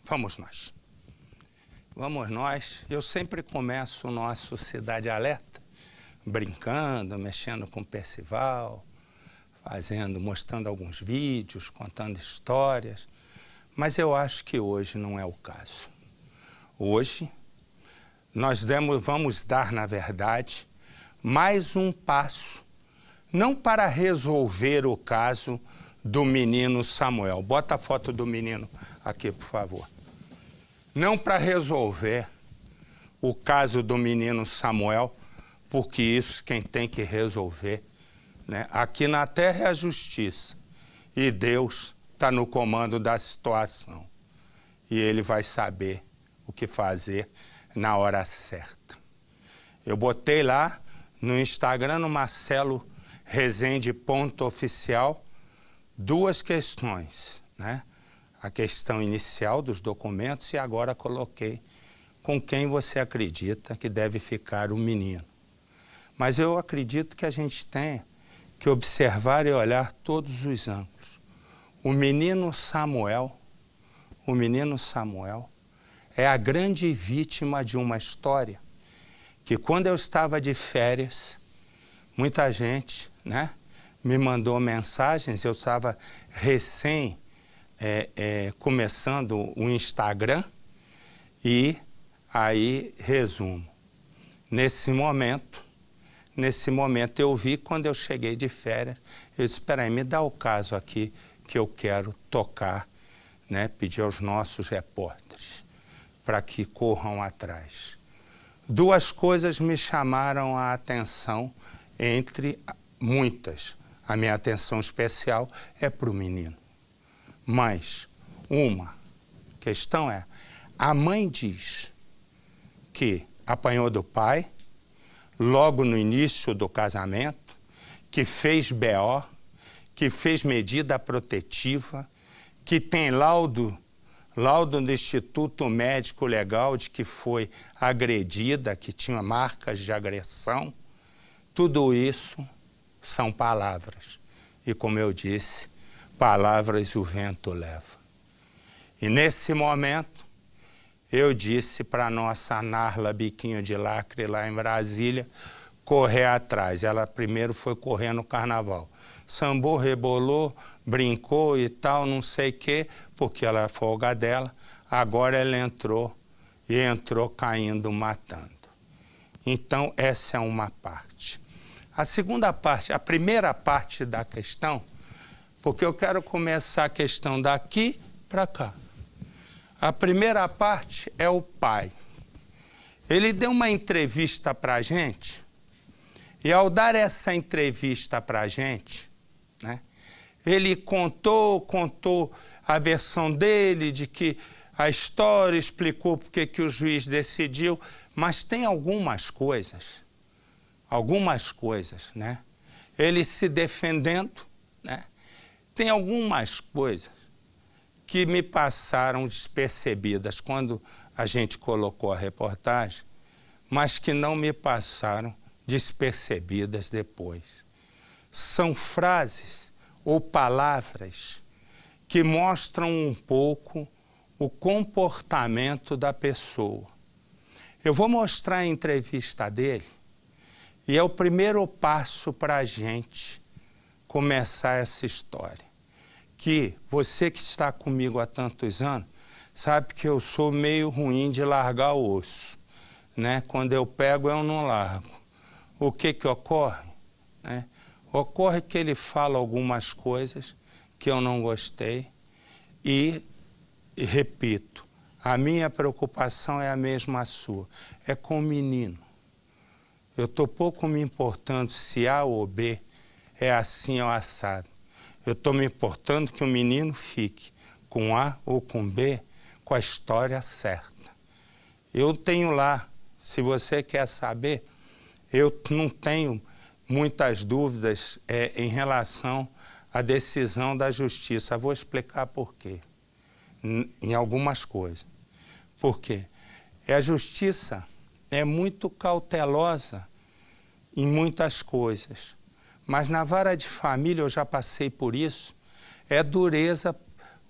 vamos nós. Vamos nós. Eu sempre começo o nosso Cidade Alerta brincando, mexendo com o Percival, mostrando alguns vídeos, contando histórias, mas eu acho que hoje não é o caso. Hoje nós vamos dar, na verdade, mais um passo, não para resolver o caso do menino Samuel. Bota a foto do menino aqui, por favor. Não para resolver o caso do menino Samuel, porque isso quem tem que resolver, né? Aqui na terra é a justiça, e Deus está no comando da situação. E Ele vai saber o que fazer na hora certa. Eu botei lá no Instagram, no Marcelo Rezende.oficial, duas questões, né? A questão inicial dos documentos e agora coloquei com quem você acredita que deve ficar o menino. Mas eu acredito que a gente tem que observar e olhar todos os ângulos. O menino Samuel é a grande vítima de uma história que, quando eu estava de férias, muita gente, né, me mandou mensagens. Eu estava começando o Instagram, e aí, resumo, nesse momento eu vi, quando eu cheguei de férias, eu disse: espera aí, me dá o caso aqui que eu quero tocar, né, pedir aos nossos repórteres para que corram atrás. Duas coisas me chamaram a atenção, entre muitas. A minha atenção especial é para o menino. Mas uma questão é, a mãe diz que apanhou do pai logo no início do casamento, que fez BO, que fez medida protetiva, que tem laudo do Instituto Médico Legal de que foi agredida, que tinha marcas de agressão. Tudo isso são palavras. E, como eu disse, palavras o vento leva. E nesse momento, eu disse para a nossa Narla Biquinho de Lacre, lá em Brasília, correr atrás. Ela primeiro foi correr no carnaval. Sambou, rebolou, brincou e tal, não sei o quê, porque ela é folga dela. Agora ela entrou caindo, matando. Então, essa é uma parte. A segunda parte, a primeira parte da questão, porque eu quero começar a questão daqui para cá. A primeira parte é o pai. Ele deu uma entrevista para a gente, e ao dar essa entrevista para a gente, né, ele contou a versão dele, de que a história explicou porque que o juiz decidiu, mas tem algumas coisas, né? Ele se defendendo, né? Tem algumas coisas que me passaram despercebidas quando a gente colocou a reportagem, mas que não me passaram despercebidas depois. São frases ou palavras que mostram um pouco o comportamento da pessoa. Eu vou mostrar a entrevista dele, e é o primeiro passo para a gente começar essa história. Que você que está comigo há tantos anos, sabe que eu sou meio ruim de largar o osso, né? Quando eu pego, eu não largo. O que ocorre? Né? Ocorre que ele fala algumas coisas que eu não gostei e repito, a minha preocupação é a mesma sua, é com o menino. Eu estou pouco me importando se A ou B é assim ou assado. Eu estou me importando que o menino fique com A ou com B, com a história certa. Eu tenho lá, se você quer saber, eu não tenho muitas dúvidas em relação à decisão da justiça. Vou explicar por quê, em algumas coisas. Por quê? A justiça é muito cautelosa em muitas coisas. Mas na vara de família, eu já passei por isso, é dureza,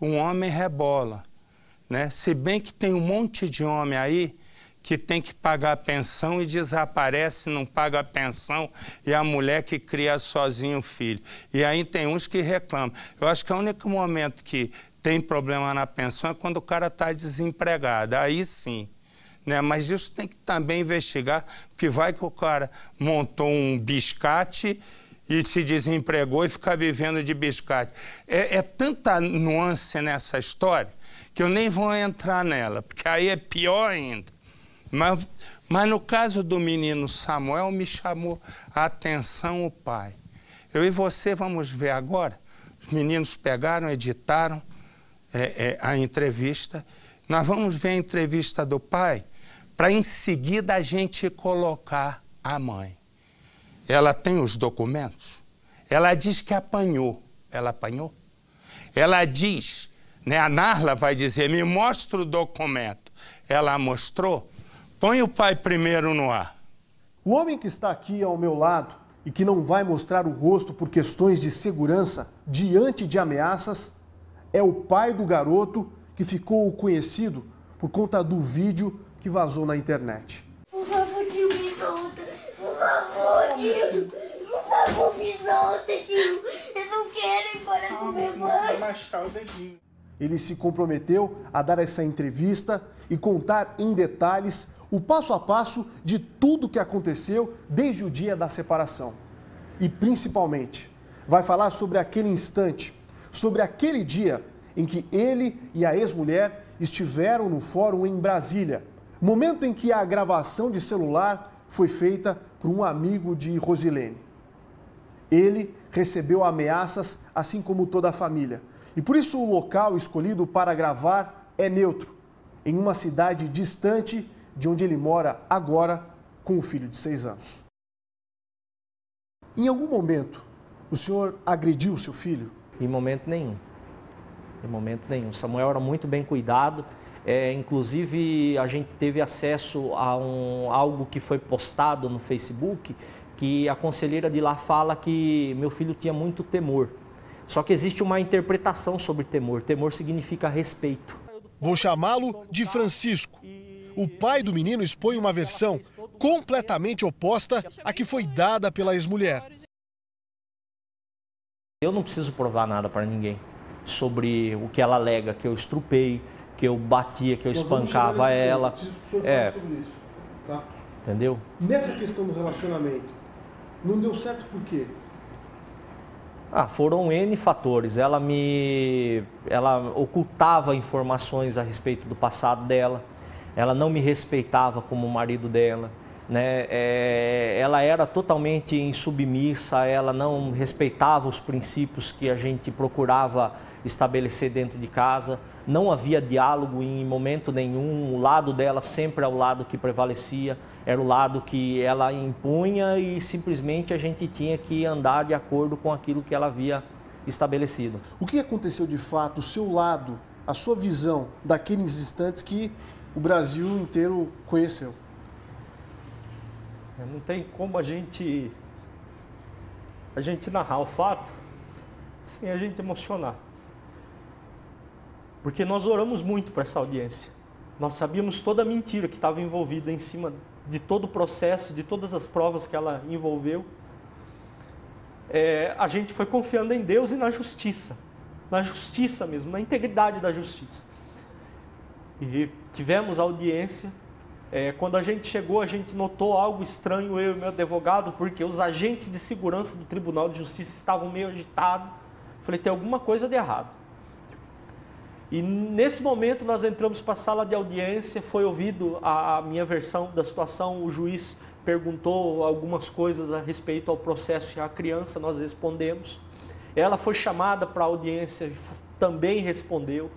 um homem rebola. né? Se bem que tem um monte de homem aí que tem que pagar a pensão e desaparece, não paga a pensão, e a mulher que cria sozinho o filho. E aí tem uns que reclamam. Eu acho que o único momento que tem problema na pensão é quando o cara está desempregado. Aí sim. Né? Mas isso tem que também investigar, porque vai que o cara montou um biscate e se desempregou e fica vivendo de biscate. É tanta nuance nessa história que eu nem vou entrar nela, porque aí é pior ainda. Mas no caso do menino Samuel, me chamou a atenção o pai. Eu e você vamos ver agora. Os meninos pegaram, editaram a entrevista. Nós vamos ver a entrevista do pai, para em seguida a gente colocar a mãe. Ela tem os documentos. Ela diz que apanhou. Ela apanhou? Ela diz, né, a Narla vai dizer, me mostra o documento. Ela mostrou. Põe o pai primeiro no ar. O homem que está aqui ao meu lado e que não vai mostrar o rosto por questões de segurança diante de ameaças é o pai do garoto que ficou conhecido por conta do vídeo que vazou na internet. Por favor, tio, me solta. Por favor, tio. Por favor, me solta, tio. Eu não quero ir embora com meu pai. Machucar o dedinho. Ele se comprometeu a dar essa entrevista e contar em detalhes o passo a passo de tudo que aconteceu desde o dia da separação. E principalmente, vai falar sobre aquele instante, sobre aquele dia em que ele e a ex-mulher estiveram no fórum em Brasília, momento em que a gravação de celular foi feita por um amigo de Rosilene. Ele recebeu ameaças, assim como toda a família. E por isso o local escolhido para gravar é neutro, em uma cidade distante de onde ele mora agora com o filho de 6 anos. Em algum momento, o senhor agrediu seu filho? Em momento nenhum. Em momento nenhum. Samuel era muito bem cuidado. Inclusive, a gente teve acesso a algo que foi postado no Facebook, que a conselheira de lá fala que meu filho tinha muito temor. Só que existe uma interpretação sobre temor. Temor significa respeito. Vou chamá-lo de Francisco. O pai do menino expõe uma versão completamente oposta à que foi dada pela ex-mulher. Eu não preciso provar nada para ninguém sobre o que ela alega, que eu estrupei, que eu batia, que eu espancava ela. Preciso que o senhor fale sobre isso, tá? Entendeu? Nessa questão do relacionamento, não deu certo por quê? Foram N fatores. Ela ocultava informações a respeito do passado dela. Ela não me respeitava como marido dela, né? Ela era totalmente insubmissa, ela não respeitava os princípios que a gente procurava estabelecer dentro de casa. Não havia diálogo em momento nenhum, o lado dela sempre é o lado que prevalecia, era o lado que ela impunha e simplesmente a gente tinha que andar de acordo com aquilo que ela havia estabelecido. O que aconteceu de fato, o seu lado, a sua visão daqueles instantes que o Brasil inteiro conheceu? Não tem como a gente narrar o fato sem a gente emocionar. Porque nós oramos muito para essa audiência. Nós sabíamos toda a mentira que estava envolvida em cima de todo o processo, de todas as provas que ela envolveu. A gente foi confiando em Deus e na justiça mesmo, na integridade da justiça. E tivemos audiência. Quando a gente chegou, a gente notou algo estranho, eu e meu advogado, porque os agentes de segurança do Tribunal de Justiça estavam meio agitados. Falei, tem alguma coisa de errado. E nesse momento nós entramos para a sala de audiência, foi ouvido a minha versão da situação, o juiz perguntou algumas coisas a respeito ao processo e à criança, nós respondemos. Ela foi chamada para a audiência e também respondeu.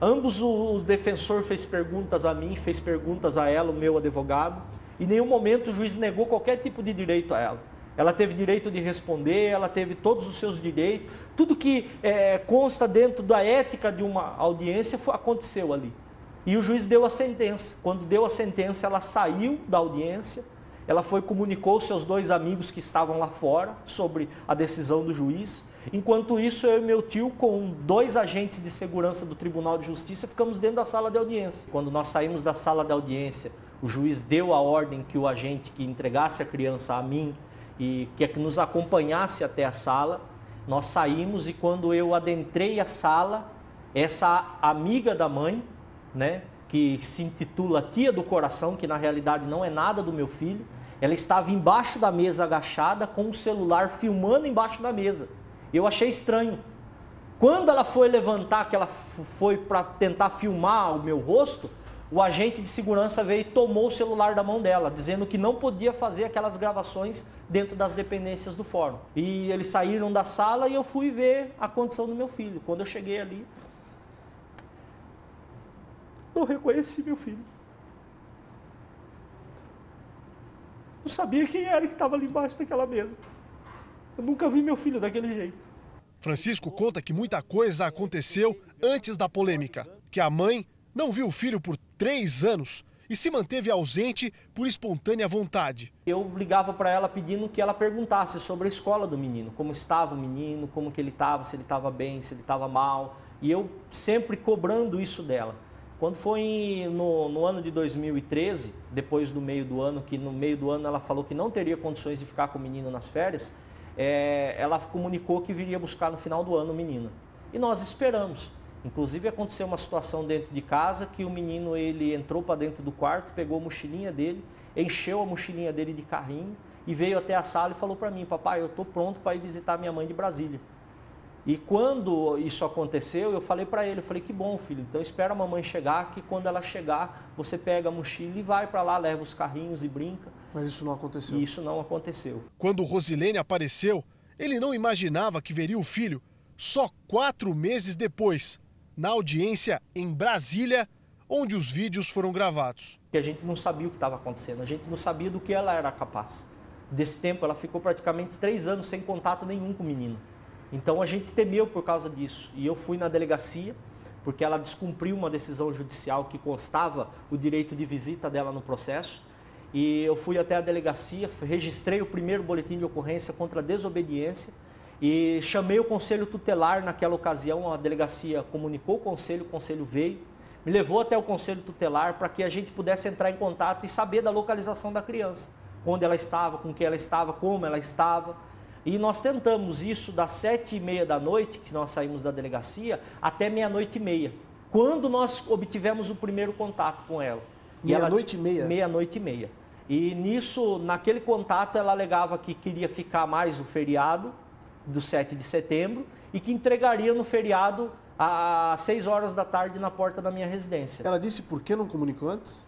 Ambos, o defensor fez perguntas a mim, fez perguntas a ela, o meu advogado. Em nenhum momento o juiz negou qualquer tipo de direito a ela. Ela teve direito de responder, ela teve todos os seus direitos. Tudo que consta dentro da ética de uma audiência aconteceu ali. E o juiz deu a sentença. Quando deu a sentença, ela saiu da audiência. Ela comunicou seus 2 amigos que estavam lá fora sobre a decisão do juiz. Enquanto isso, eu e meu tio, com 2 agentes de segurança do Tribunal de Justiça, ficamos dentro da sala de audiência. Quando nós saímos da sala de audiência, o juiz deu a ordem que o agente que entregasse a criança a mim e que nos acompanhasse até a sala. Nós saímos e quando eu adentrei a sala, essa amiga da mãe, né, que se intitula Tia do Coração, que na realidade não é nada do meu filho, ela estava embaixo da mesa agachada com o celular filmando embaixo da mesa. Eu achei estranho. Quando ela foi levantar, que ela foi para tentar filmar o meu rosto, o agente de segurança veio e tomou o celular da mão dela, dizendo que não podia fazer aquelas gravações dentro das dependências do fórum. E eles saíram da sala e eu fui ver a condição do meu filho. Quando eu cheguei ali, não reconheci meu filho. Não sabia quem era que estava ali embaixo daquela mesa. Eu nunca vi meu filho daquele jeito. Francisco conta que muita coisa aconteceu antes da polêmica, que a mãe não viu o filho por 3 anos e se manteve ausente por espontânea vontade. Eu ligava para ela pedindo que ela perguntasse sobre a escola do menino, como estava o menino, como que ele estava, se ele estava bem, se ele estava mal. E eu sempre cobrando isso dela. Quando foi no ano de 2013, depois do meio do ano, que no meio do ano ela falou que não teria condições de ficar com o menino nas férias, ela comunicou que viria buscar no final do ano o menino. E nós esperamos. Inclusive aconteceu uma situação dentro de casa que o menino ele entrou para dentro do quarto, pegou a mochilinha dele, encheu a mochilinha dele de carrinho e veio até a sala e falou para mim: papai, eu estou pronto para ir visitar minha mãe de Brasília. E quando isso aconteceu, eu falei para ele, eu falei: que bom, filho, então espera a mamãe chegar, que quando ela chegar, você pega a mochila e vai para lá, leva os carrinhos e brinca. Mas isso não aconteceu. E isso não aconteceu. Quando Rosilene apareceu, ele não imaginava que veria o filho só 4 meses depois, na audiência em Brasília, onde os vídeos foram gravados. Que a gente não sabia o que estava acontecendo, a gente não sabia do que ela era capaz. Desse tempo, ela ficou praticamente 3 anos sem contato nenhum com o menino. Então a gente temeu por causa disso. E eu fui na delegacia, porque ela descumpriu uma decisão judicial que constava o direito de visita dela no processo. E eu fui até a delegacia, registrei o primeiro boletim de ocorrência contra a desobediência e chamei o conselho tutelar naquela ocasião. A delegacia comunicou o conselho veio, me levou até o conselho tutelar para que a gente pudesse entrar em contato e saber da localização da criança. Onde ela estava, com quem ela estava, como ela estava. E nós tentamos isso das 7h30 da noite, que nós saímos da delegacia, até 00h30, quando nós obtivemos o primeiro contato com ela. 00h30? 00h30. E nisso, naquele contato, ela alegava que queria ficar mais o feriado do 7 de setembro e que entregaria no feriado às 6 horas da tarde na porta da minha residência. Ela disse por que não comunicou antes?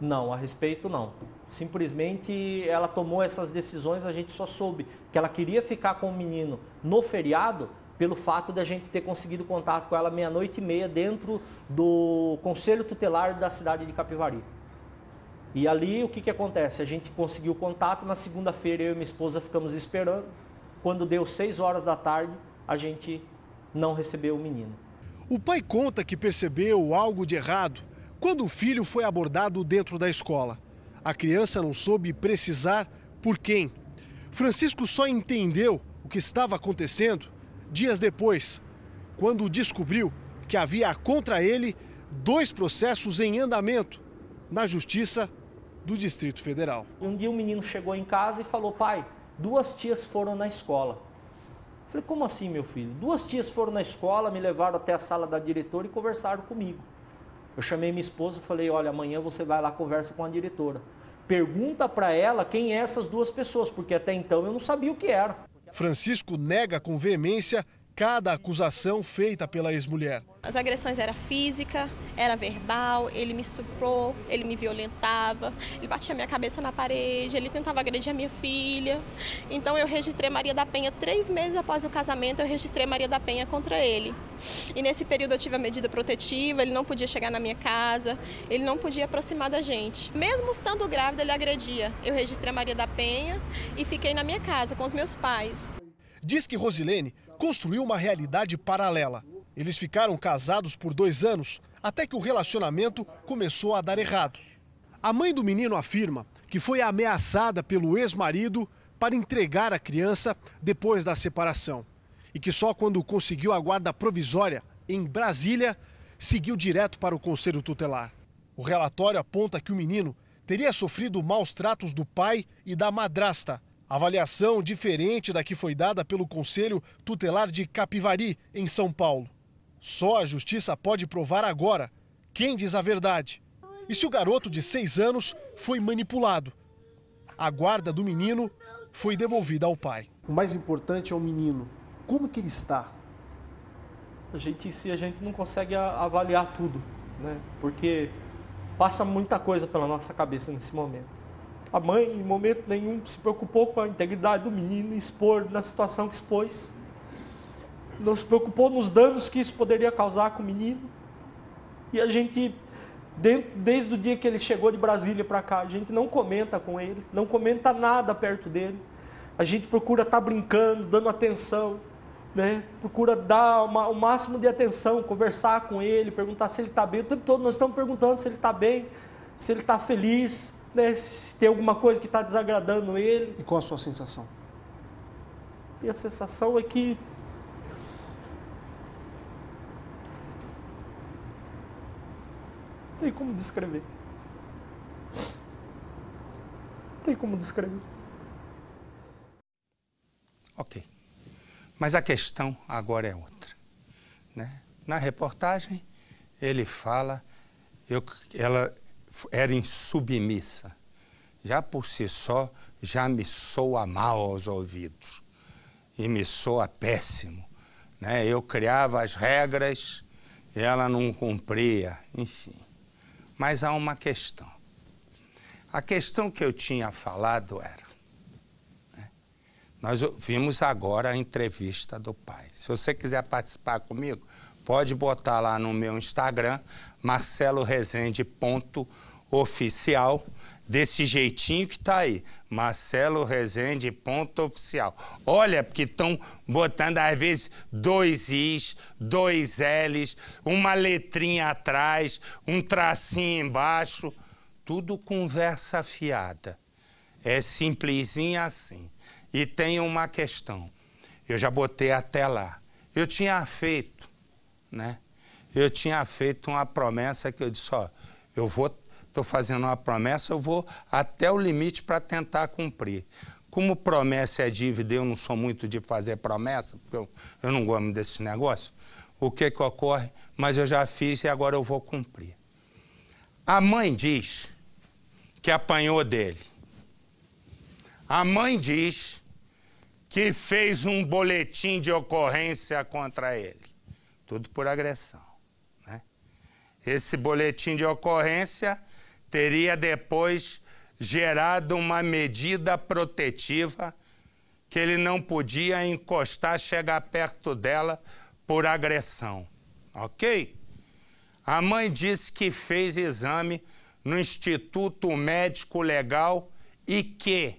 Não, a respeito não. Simplesmente ela tomou essas decisões, a gente só soube que ela queria ficar com o menino no feriado pelo fato de a gente ter conseguido contato com ela 00h30 dentro do Conselho Tutelar da cidade de Capivari. E ali o que acontece? A gente conseguiu contato, na segunda-feira eu e minha esposa ficamos esperando. Quando deu 6 horas da tarde, a gente não recebeu o menino. O pai conta que percebeu algo de errado quando o filho foi abordado dentro da escola. A criança não soube precisar por quem. Francisco só entendeu o que estava acontecendo dias depois, quando descobriu que havia contra ele 2 processos em andamento na Justiça do Distrito Federal. Um dia o menino chegou em casa e falou: pai, 2 tias foram na escola. Eu falei: como assim, meu filho? 2 tias foram na escola, me levaram até a sala da diretora e conversaram comigo. Eu chamei minha esposa e falei: olha, amanhã você vai lá, conversa com a diretora. Pergunta para ela quem é essas 2 pessoas, porque até então eu não sabia o que era. Francisco nega com veemência cada acusação feita pela ex-mulher. As agressões eram física, era verbal, ele me estuprou, ele me violentava, ele batia minha cabeça na parede, ele tentava agredir a minha filha. Então eu registrei Maria da Penha 3 meses após o casamento, eu registrei Maria da Penha contra ele. E nesse período eu tive a medida protetiva, ele não podia chegar na minha casa, ele não podia aproximar da gente. Mesmo estando grávida, ele agredia. Eu registrei Maria da Penha e fiquei na minha casa com os meus pais. Diz que Rosilene construiu uma realidade paralela. Eles ficaram casados por 2 anos, até que o relacionamento começou a dar errado. A mãe do menino afirma que foi ameaçada pelo ex-marido para entregar a criança depois da separação. e que só quando conseguiu a guarda provisória em Brasília, seguiu direto para o Conselho Tutelar. O relatório aponta que o menino teria sofrido maus tratos do pai e da madrasta. Avaliação diferente da que foi dada pelo Conselho Tutelar de Capivari, em São Paulo. Só a justiça pode provar agora quem diz a verdade e se o garoto de 6 anos foi manipulado. A guarda do menino foi devolvida ao pai. O mais importante é o menino. Como que ele está? A gente não consegue avaliar tudo, né? Porque passa muita coisa pela nossa cabeça nesse momento. A mãe, em momento nenhum, se preocupou com a integridade do menino, expor na situação que expôs. Não se preocupou nos danos que isso poderia causar com o menino. E a gente, desde o dia que ele chegou de Brasília para cá, a gente não comenta com ele, não comenta nada perto dele. A gente procura estar brincando, dando atenção, né? Procura dar o máximo de atenção, conversar com ele, perguntar se ele está bem. O tempo todo nós estamos perguntando se ele está bem, se ele está feliz, né? Se tem alguma coisa que está desagradando ele. E qual a sua sensação? E a sensação é que não tem como descrever. Não tem como descrever. Ok. Mas a questão agora é outra, né? Na reportagem, ele fala, ela era insubmissa. Já por si só, já me soa mal aos ouvidos. E me soa péssimo, né? Eu criava as regras, e ela não cumpria, enfim. Mas há uma questão. A questão que eu tinha falado era, nós vimos agora a entrevista do pai. Se você quiser participar comigo, pode botar lá no meu Instagram, marcelorezende.oficial, desse jeitinho que está aí, marcelorezende.oficial. Olha, porque estão botando às vezes 2 Is, 2 Ls, uma letrinha atrás, um tracinho embaixo, tudo conversa fiada. É simplesinho assim. E tem uma questão, eu já botei até lá. Eu tinha feito, né? Eu tinha feito uma promessa que eu disse, ó, estou fazendo uma promessa, eu vou até o limite para tentar cumprir. Como promessa é dívida, eu não sou muito de fazer promessa, porque eu não gosto desse negócio. O que ocorre? Mas eu já fiz e agora eu vou cumprir. A mãe diz que apanhou dele. A mãe diz que fez um boletim de ocorrência contra ele. Tudo por agressão, né? Esse boletim de ocorrência teria depois gerado uma medida protetiva que ele não podia encostar, chegar perto dela por agressão, ok? A mãe disse que fez exame no Instituto Médico Legal e que,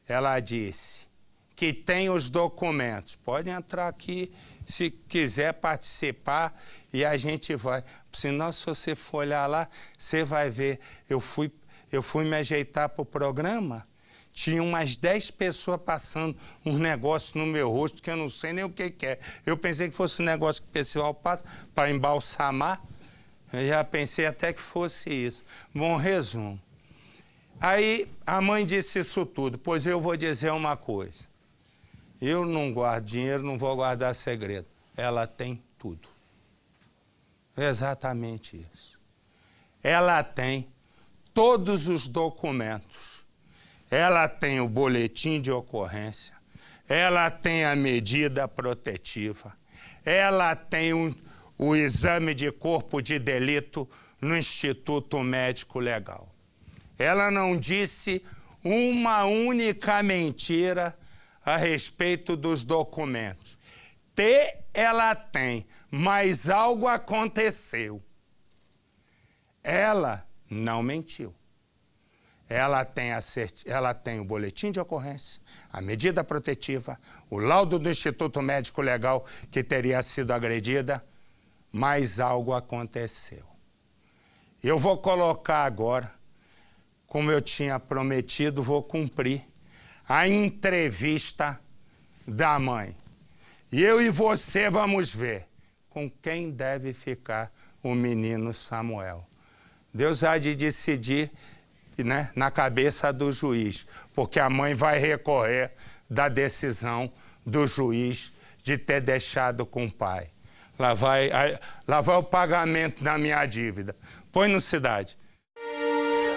ela disse, que tem os documentos. Pode entrar aqui se quiser participar e a gente vai. Senão, se você for olhar lá, você vai ver. Eu fui me ajeitar para o programa, tinha umas 10 pessoas passando uns negócios no meu rosto que eu não sei nem o que é. Eu pensei que fosse um negócio que o pessoal passa para embalsamar. Eu já pensei até que fosse isso. Bom, resumo. Aí a mãe disse isso tudo, pois eu vou dizer uma coisa. Eu não guardo dinheiro, não vou guardar segredo. Ela tem tudo. Exatamente isso. Ela tem todos os documentos. Ela tem o boletim de ocorrência. Ela tem a medida protetiva. Ela tem o exame de corpo de delito no Instituto Médico Legal. Ela não disse uma única mentira a respeito dos documentos. Ela tem, mas algo aconteceu. Ela não mentiu. Ela tem o boletim de ocorrência, a medida protetiva, o laudo do Instituto Médico Legal que teria sido agredida, mas algo aconteceu. Eu vou colocar agora, como eu tinha prometido, vou cumprir a entrevista da mãe. E eu e você vamos ver com quem deve ficar o menino Samuel. Deus há de decidir, né, na cabeça do juiz, porque a mãe vai recorrer da decisão do juiz de ter deixado com o pai. Lá vai o pagamento da minha dívida. Põe no Cidade.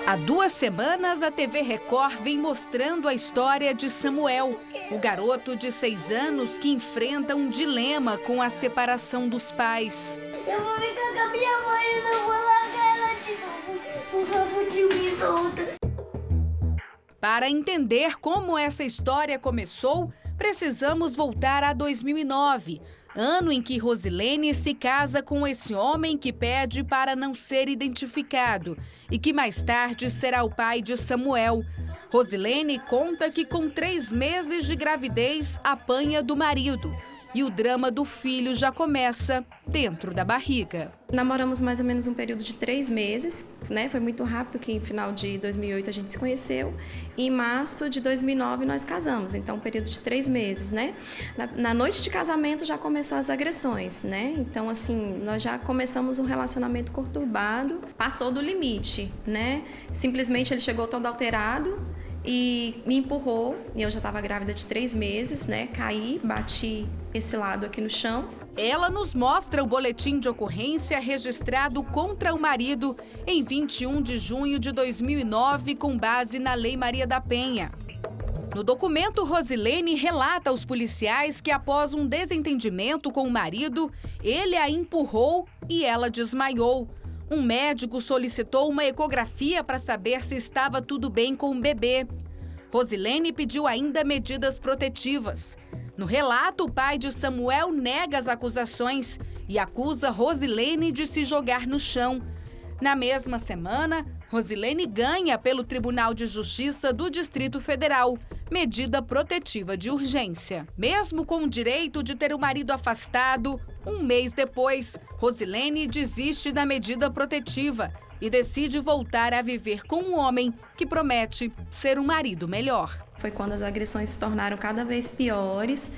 Há 2 semanas, a TV Record vem mostrando a história de Samuel, o garoto de 6 anos que enfrenta um dilema com a separação dos pais. Eu vou ficar com a minha mãe e não vou largar ela de novo. Por favor, tio, me solta. Para entender como essa história começou, precisamos voltar a 2009, ano em que Rosilene se casa com esse homem que pede para não ser identificado e que mais tarde será o pai de Samuel. Rosilene conta que com 3 meses de gravidez apanha do marido e o drama do filho já começa dentro da barriga. Namoramos mais ou menos um período de 3 meses, né? Foi muito rápido, que em final de 2008 a gente se conheceu. E em março de 2009 nós casamos, então um período de 3 meses, né? Na noite de casamento já começou as agressões, né? Então, assim, nós já começamos um relacionamento conturbado, passou do limite, né? Simplesmente ele chegou todo alterado e me empurrou, e eu já estava grávida de 3 meses, né? Caí, bati esse lado aqui no chão. Ela nos mostra o boletim de ocorrência registrado contra o marido em 21 de junho de 2009, com base na Lei Maria da Penha. No documento, Rosilene relata aos policiais que, após um desentendimento com o marido, ele a empurrou e ela desmaiou. Um médico solicitou uma ecografia para saber se estava tudo bem com o bebê. Rosilene pediu ainda medidas protetivas. No relato, o pai de Samuel nega as acusações e acusa Rosilene de se jogar no chão. Na mesma semana, Rosilene ganha pelo Tribunal de Justiça do Distrito Federal medida protetiva de urgência. Mesmo com o direito de ter o marido afastado, um mês depois, Rosilene desiste da medida protetiva e decide voltar a viver com um homem que promete ser um marido melhor. Foi quando as agressões se tornaram cada vez piores,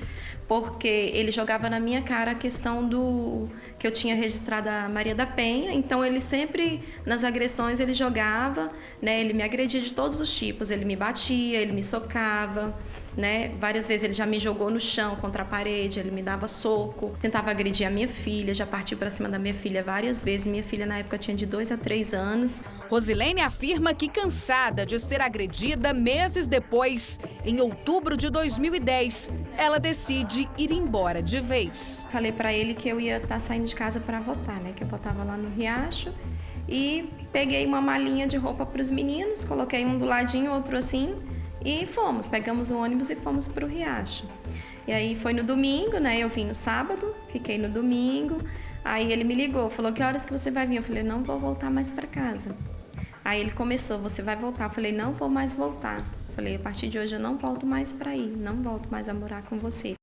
porque ele jogava na minha cara a questão do que eu tinha registrado a Maria da Penha. Então ele sempre, nas agressões, ele jogava, né? Ele me agredia de todos os tipos, ele me batia, ele me socava, né? Várias vezes ele já me jogou no chão contra a parede, ele me dava soco, tentava agredir a minha filha, já partiu para cima da minha filha várias vezes. Minha filha na época tinha de 2 a 3 anos. Rosilene afirma que, cansada de ser agredida, meses depois, em outubro de 2010, ela decide ir embora de vez. Falei para ele que eu ia estar saindo de casa para votar, né? Que eu votava lá no Riacho, e peguei uma malinha de roupa para os meninos, coloquei um do ladinho, outro assim, e fomos. Pegamos o ônibus e fomos para o Riacho. E aí foi no domingo, né? Eu vim no sábado, fiquei no domingo. Aí ele me ligou, falou: que horas que você vai vir? Eu falei: não vou voltar mais para casa. Aí ele começou: você vai voltar? Eu falei: não vou mais voltar. Eu falei: a partir de hoje eu não volto mais para aí, não volto mais a morar com você.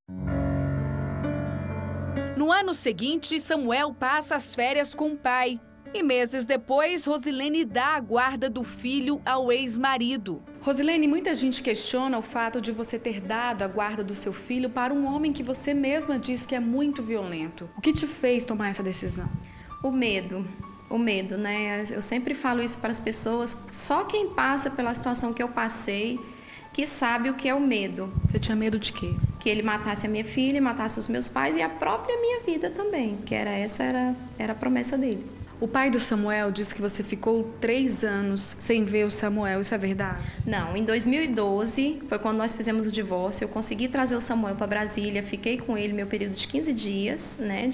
No ano seguinte, Samuel passa as férias com o pai. E meses depois, Rosilene dá a guarda do filho ao ex-marido. Rosilene, muita gente questiona o fato de você ter dado a guarda do seu filho para um homem que você mesma diz que é muito violento. O que te fez tomar essa decisão? O medo, né? Eu sempre falo isso para as pessoas, só quem passa pela situação que eu passei que sabe o que é o medo. Você tinha medo de quê? Que ele matasse a minha filha, matasse os meus pais e a própria minha vida também, que era a promessa dele. O pai do Samuel disse que você ficou 3 anos sem ver o Samuel, isso é verdade? Não, em 2012 foi quando nós fizemos o divórcio, eu consegui trazer o Samuel para Brasília, fiquei com ele meu período de 15 dias, né,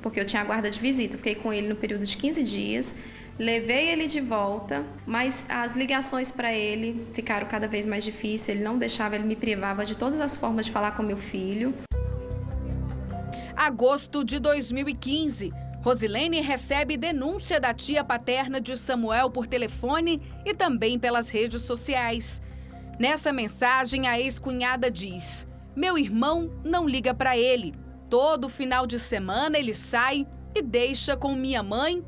porque eu tinha a guarda de visita, fiquei com ele no período de 15 dias, levei ele de volta, mas as ligações para ele ficaram cada vez mais difíceis, ele não deixava, ele me privava de todas as formas de falar com meu filho. Agosto de 2015. Rosilene recebe denúncia da tia paterna de Samuel por telefone e também pelas redes sociais. Nessa mensagem, a ex-cunhada diz: meu irmão não liga para ele. Todo final de semana ele sai e deixa com minha mãe.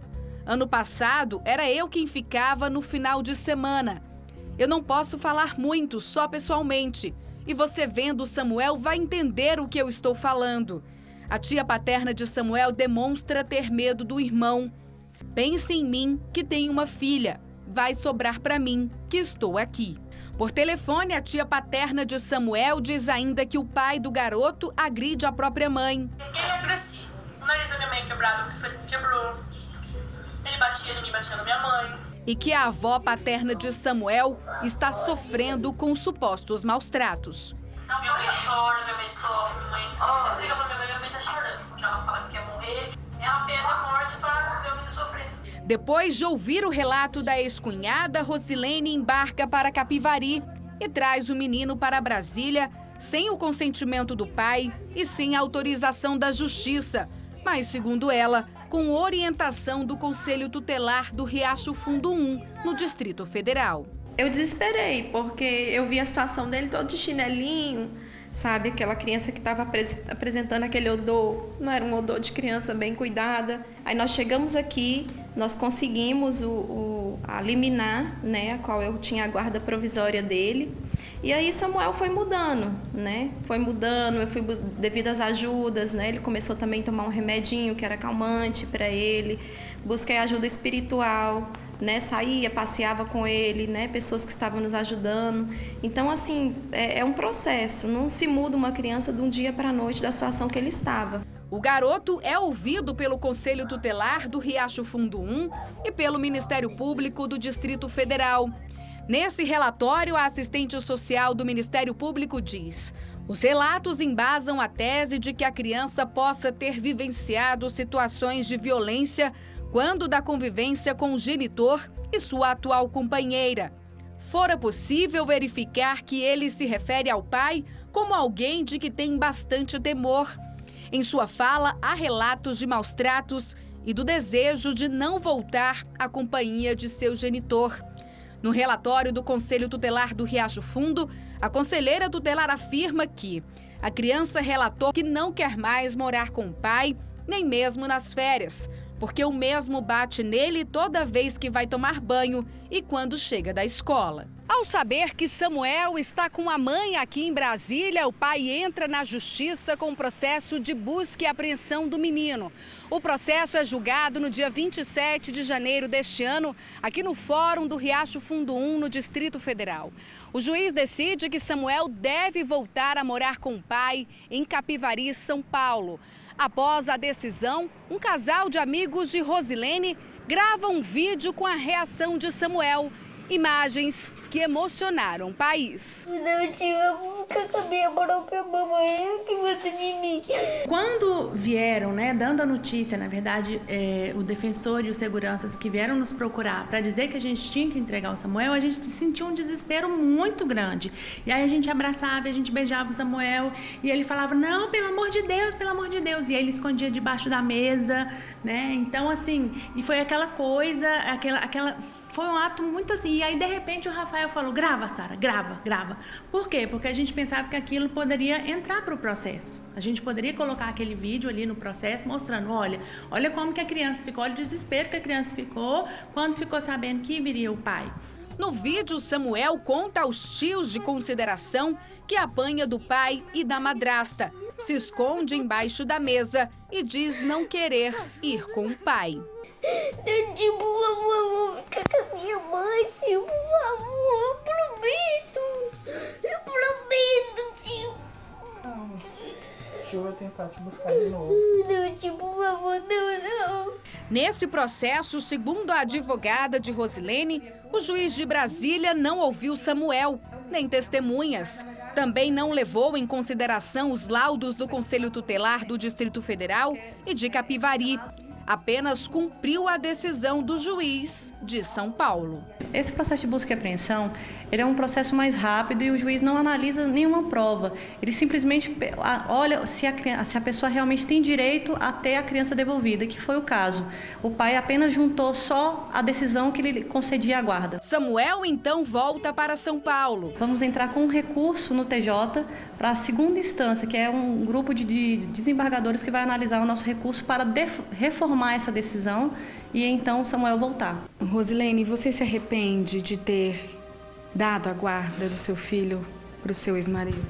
Ano passado, era eu quem ficava no final de semana. Eu não posso falar muito, só pessoalmente. e você vendo o Samuel vai entender o que eu estou falando. A tia paterna de Samuel demonstra ter medo do irmão. Pense em mim, que tenho uma filha. Vai sobrar para mim, que estou aqui. Por telefone, a tia paterna de Samuel diz ainda que o pai do garoto agride a própria mãe. Ele é agressivo. O nariz da minha mãe é quebrado, quebrou. Ele me batia na minha mãe. E que a avó paterna de Samuel está sofrendo com supostos maus tratos. Então, minha mãe chora, minha mãe sofre, você liga pra minha mãe tá chorando, porque ela fala que quer morrer. Ela pede a morte para meu menino sofrer. Depois de ouvir o relato da ex-cunhada, Rosilene embarca para Capivari e traz o menino para Brasília sem o consentimento do pai e sem autorização da justiça, mas, segundo ela, com orientação do Conselho Tutelar do Riacho Fundo 1, no Distrito Federal. Eu desesperei, porque eu vi a situação dele todo de chinelinho, sabe? Aquela criança que estava apresentando aquele odor, não era um odor de criança bem cuidada. Aí nós chegamos aqui, nós conseguimos a liminar, né, a qual eu tinha a guarda provisória dele. E aí Samuel foi mudando, né? Foi mudando, eu fui devido às ajudas, né? Ele começou também a tomar um remedinho que era calmante para ele. Busquei ajuda espiritual, né? Saía, passeava com ele, né? Pessoas que estavam nos ajudando. Então, assim, é um processo. Não se muda uma criança de um dia para a noite da situação que ele estava. O garoto é ouvido pelo Conselho Tutelar do Riacho Fundo 1 e pelo Ministério Público do Distrito Federal. Nesse relatório, a assistente social do Ministério Público diz: os relatos embasam a tese de que a criança possa ter vivenciado situações de violência quando da convivência com o genitor e sua atual companheira. Fora possível verificar que ele se refere ao pai como alguém de que tem bastante temor. Em sua fala, há relatos de maus tratos e do desejo de não voltar à companhia de seu genitor. No relatório do Conselho Tutelar do Riacho Fundo, a conselheira tutelar afirma que a criança relatou que não quer mais morar com o pai, nem mesmo nas férias, porque o mesmo bate nele toda vez que vai tomar banho e quando chega da escola. Ao saber que Samuel está com a mãe aqui em Brasília, o pai entra na justiça com o processo de busca e apreensão do menino. O processo é julgado no dia 27 de janeiro deste ano, aqui no Fórum do Riacho Fundo 1, no Distrito Federal. O juiz decide que Samuel deve voltar a morar com o pai em Capivari, São Paulo. Após a decisão, um casal de amigos de Rosilene grava um vídeo com a reação de Samuel. Imagens que emocionaram o país. Não tinha nunca cabia morar pra mamãe, que gosta de mim. Quando vieram, né, dando a notícia, na verdade, o defensor e os seguranças que vieram nos procurar para dizer que a gente tinha que entregar o Samuel, a gente sentiu um desespero muito grande. E aí a gente abraçava, a gente beijava o Samuel e ele falava: não, pelo amor de Deus, pelo amor de Deus. E aí ele escondia debaixo da mesa, né? Então, assim, e foi aquela coisa, foi um ato muito assim. E aí, de repente, o Rafael falou: grava, Sara, grava, grava. Por quê? Porque a gente pensava que aquilo poderia entrar para o processo. A gente poderia colocar aquele vídeo ali no processo mostrando: olha como que a criança ficou, olha o desespero que a criança ficou quando ficou sabendo que viria o pai. No vídeo, Samuel conta aos tios de consideração que apanha do pai e da madrasta, se esconde embaixo da mesa e diz não querer ir com o pai. Tio, por favor, vou ficar com a minha mãe, tio, por favor, eu prometo, tio. Calma, tio vai tentar te buscar de novo. Não, tio, por favor, não. Nesse processo, segundo a advogada de Rosilene, o juiz de Brasília não ouviu Samuel, nem testemunhas. Também não levou em consideração os laudos do Conselho Tutelar do Distrito Federal e de Capivari. Apenas cumpriu a decisão do juiz de São Paulo. Esse processo de busca e apreensão, ele é um processo mais rápido e o juiz não analisa nenhuma prova. Ele simplesmente olha se a pessoa realmente tem direito a ter a criança devolvida, que foi o caso. O pai apenas juntou só a decisão que ele concedia à guarda. Samuel então volta para São Paulo. Vamos entrar com um recurso no TJ para a segunda instância, que é um grupo de desembargadores que vai analisar o nosso recurso para reformar essa decisão e então Samuel voltar. Rosilene, você se arrepende de ter dado a guarda do seu filho para o seu ex-marido?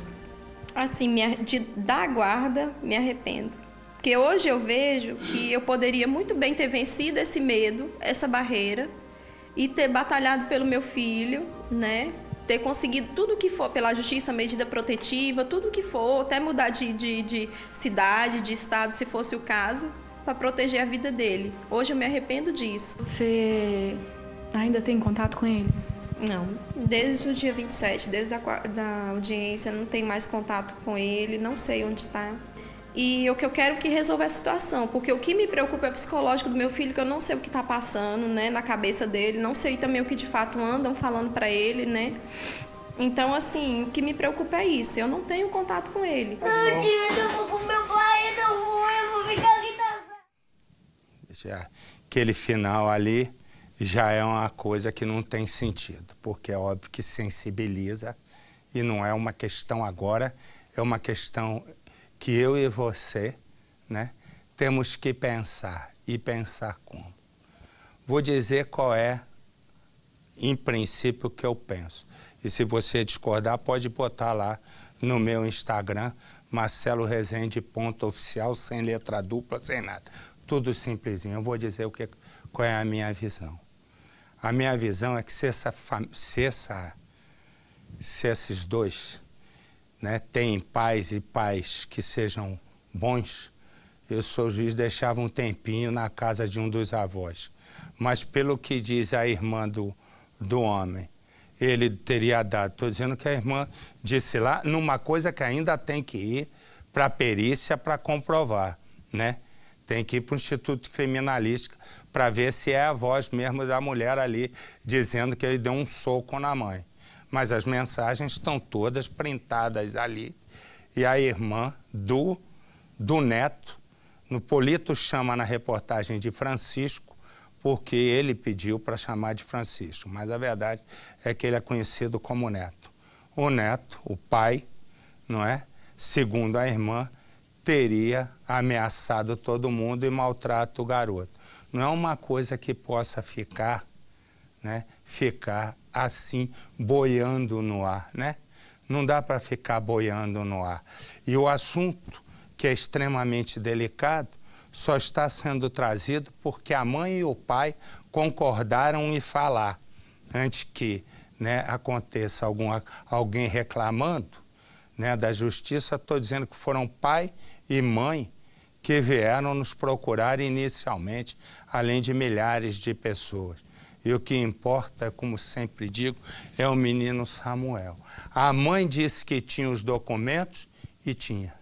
Assim, de dar guarda, me arrependo. Porque hoje eu vejo que eu poderia muito bem ter vencido esse medo, essa barreira, e ter batalhado pelo meu filho, né? Ter conseguido tudo que for pela justiça, medida protetiva, tudo que for, até mudar de cidade, de estado, se fosse o caso, para proteger a vida dele. Hoje eu me arrependo disso. Você ainda tem contato com ele? Não, desde o dia 27, desde da audiência, não tenho mais contato com ele, não sei onde está. E o que eu quero é que resolva essa situação, porque o que me preocupa é o psicológico do meu filho, que eu não sei o que está passando, né, na cabeça dele, não sei também o que de fato andam falando para ele, né. Então, assim, o que me preocupa é isso, eu não tenho contato com ele. Eu vou com meu pai, eu vou ficar aqui. Já, aquele final ali já é uma coisa que não tem sentido, porque é óbvio que sensibiliza e não é uma questão agora, é uma questão que eu e você, né, temos que pensar e pensar como. Vou dizer qual é, em princípio, o que eu penso. E se você discordar, pode botar lá no meu Instagram, Marcelo Rezende, .oficial, sem letra dupla, sem nada. Tudo simplesinho. Eu vou dizer qual é a minha visão. A minha visão é que se esses dois, né, têm pais e pais que sejam bons, eu sou juiz, deixava um tempinho na casa de um dos avós. Mas pelo que diz a irmã do homem, ele teria dado. Estou dizendo que a irmã disse lá, numa coisa que ainda tem que ir para a perícia para comprovar, né? Tem que ir para o Instituto de Criminalística para ver se é a voz mesmo da mulher ali dizendo que ele deu um soco na mãe. Mas as mensagens estão todas printadas ali. E a irmã do neto, no Polito chama na reportagem de Francisco, porque ele pediu para chamar de Francisco. Mas a verdade é que ele é conhecido como Neto. O neto, o pai, não é? Segundo a irmã, teria ameaçado todo mundo e maltrata o garoto. Não é uma coisa que possa ficar, né, ficar assim, boiando no ar, né? Não dá para ficar boiando no ar. E o assunto, que é extremamente delicado, só está sendo trazido porque a mãe e o pai concordaram em falar. Antes que, né, aconteça alguém reclamando, né, da justiça, estou dizendo que foram pai e mãe que vieram nos procurar inicialmente, além de milhares de pessoas. E o que importa, como sempre digo, é o menino Samuel. A mãe disse que tinha os documentos e tinha.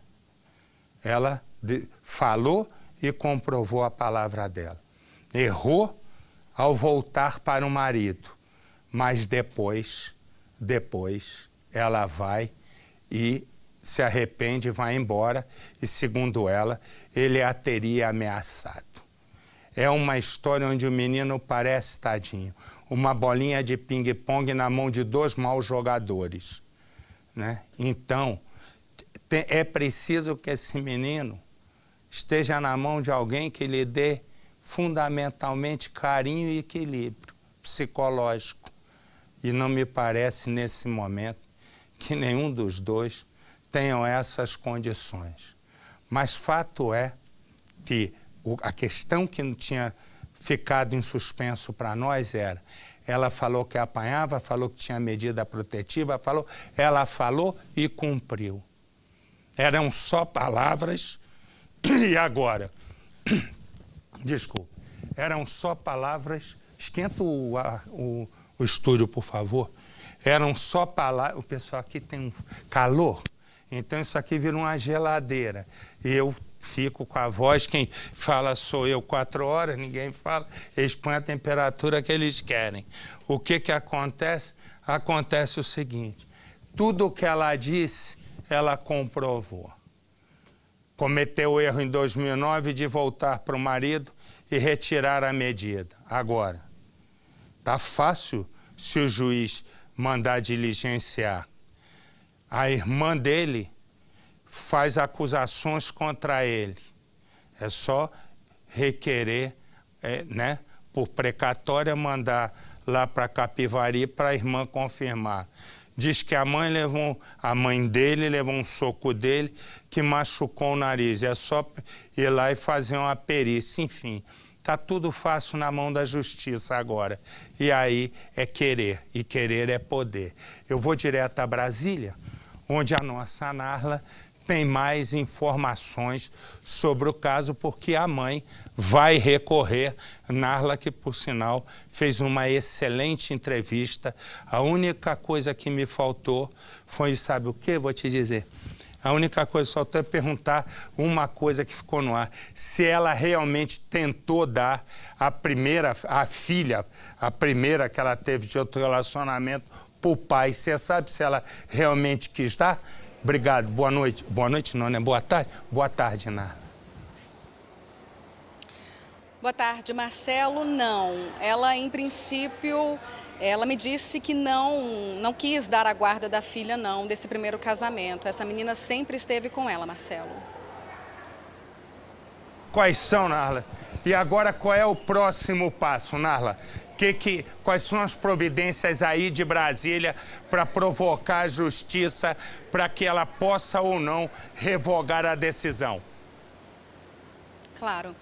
Ela falou e comprovou a palavra dela. Errou ao voltar para o marido, mas depois ela vai e se arrepende e vai embora, e segundo ela, ele a teria ameaçado. É uma história onde o menino parece, tadinho, uma bolinha de ping-pong na mão de dois maus jogadores, né? Então, é preciso que esse menino esteja na mão de alguém que lhe dê fundamentalmente carinho e equilíbrio psicológico. E não me parece, nesse momento, que nenhum dos dois tenham essas condições. Mas fato é que a questão que não tinha ficado em suspenso para nós era, ela falou que apanhava, falou que tinha medida protetiva, ela falou e cumpriu. Eram só palavras, e agora, desculpa, eram só palavras, esquenta o estúdio, por favor, eram só palavras, o pessoal aqui tem um calor, então isso aqui vira uma geladeira, eu fico com a voz, quem fala sou eu 4 horas, ninguém fala, eles põem a temperatura que eles querem. O que acontece? Acontece o seguinte, tudo o que ela disse, ela comprovou. Cometeu o erro em 2009 de voltar para o marido e retirar a medida. Agora, tá fácil se o juiz mandar diligenciar. A irmã dele faz acusações contra ele. É só requerer, né, por precatória, mandar lá para Capivari para a irmã confirmar. Diz que a mãe dele levou um soco dele que machucou o nariz. É só ir lá e fazer uma perícia, enfim. Tá tudo fácil na mão da justiça agora. E aí é querer, e querer é poder. Eu vou direto a Brasília, onde a nossa Narla tem mais informações sobre o caso, porque a mãe vai recorrer. Narla, que por sinal fez uma excelente entrevista. A única coisa que me faltou foi, sabe o quê? Vou te dizer. A única coisa que faltou é perguntar uma coisa que ficou no ar. Se ela realmente tentou dar a filha, a primeira que ela teve de outro relacionamento, para o pai. Você sabe se ela realmente quis dar? Obrigado. Boa noite. Boa noite não, né? Boa tarde. Boa tarde, Narla. Boa tarde, Marcelo. Não. Ela, em princípio, ela me disse que não quis dar a guarda da filha, não, desse primeiro casamento. Essa menina sempre esteve com ela, Marcelo. Quais são, Narla? E agora, qual é o próximo passo, Narla? Quais são as providências aí de Brasília para provocar a justiça para que ela possa ou não revogar a decisão? Claro.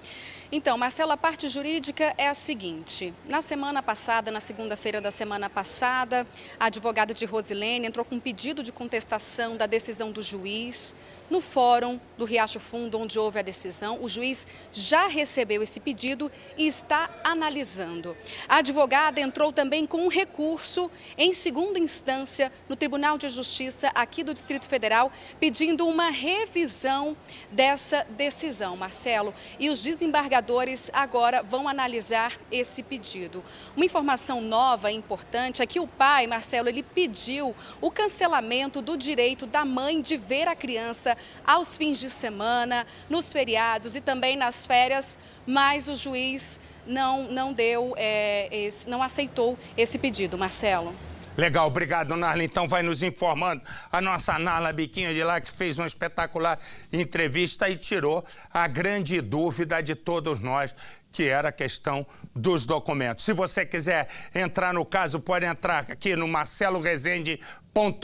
Então, Marcelo, a parte jurídica é a seguinte. Na semana passada, na segunda-feira da semana passada, a advogada de Rosilene entrou com um pedido de contestação da decisão do juiz no fórum do Riacho Fundo, onde houve a decisão. O juiz já recebeu esse pedido e está analisando. A advogada entrou também com um recurso em segunda instância no Tribunal de Justiça aqui do Distrito Federal, pedindo uma revisão dessa decisão, Marcelo. E os desembargadores agora vão analisar esse pedido. Uma informação nova e importante é que o pai, Marcelo, ele pediu o cancelamento do direito da mãe de ver a criança aos fins de semana, nos feriados e também nas férias, mas o juiz não aceitou esse pedido, Marcelo. Legal, obrigado, Narla. Então vai nos informando a nossa Narla Biquinha de lá, que fez uma espetacular entrevista e tirou a grande dúvida de todos nós, que era a questão dos documentos. Se você quiser entrar no caso, pode entrar aqui no Marcelo Rezende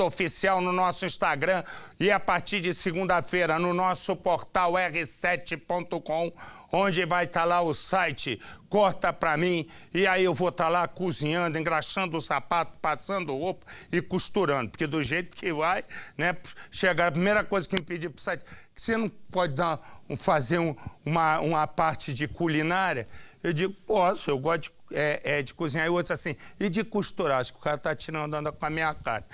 .oficial no nosso Instagram e a partir de segunda-feira no nosso portal r7.com, onde vai estar lá o site Corta Pra Mim, e aí eu vou estar lá cozinhando, engraxando o sapato, passando roupa e costurando, porque do jeito que vai, né, chegar a primeira coisa que me pediu pro site, que você não pode fazer uma parte de culinária? Eu digo, posso, eu gosto de cozinhar. E outros assim, e de costurar? Acho que o cara tá tirando, andando com a minha cara.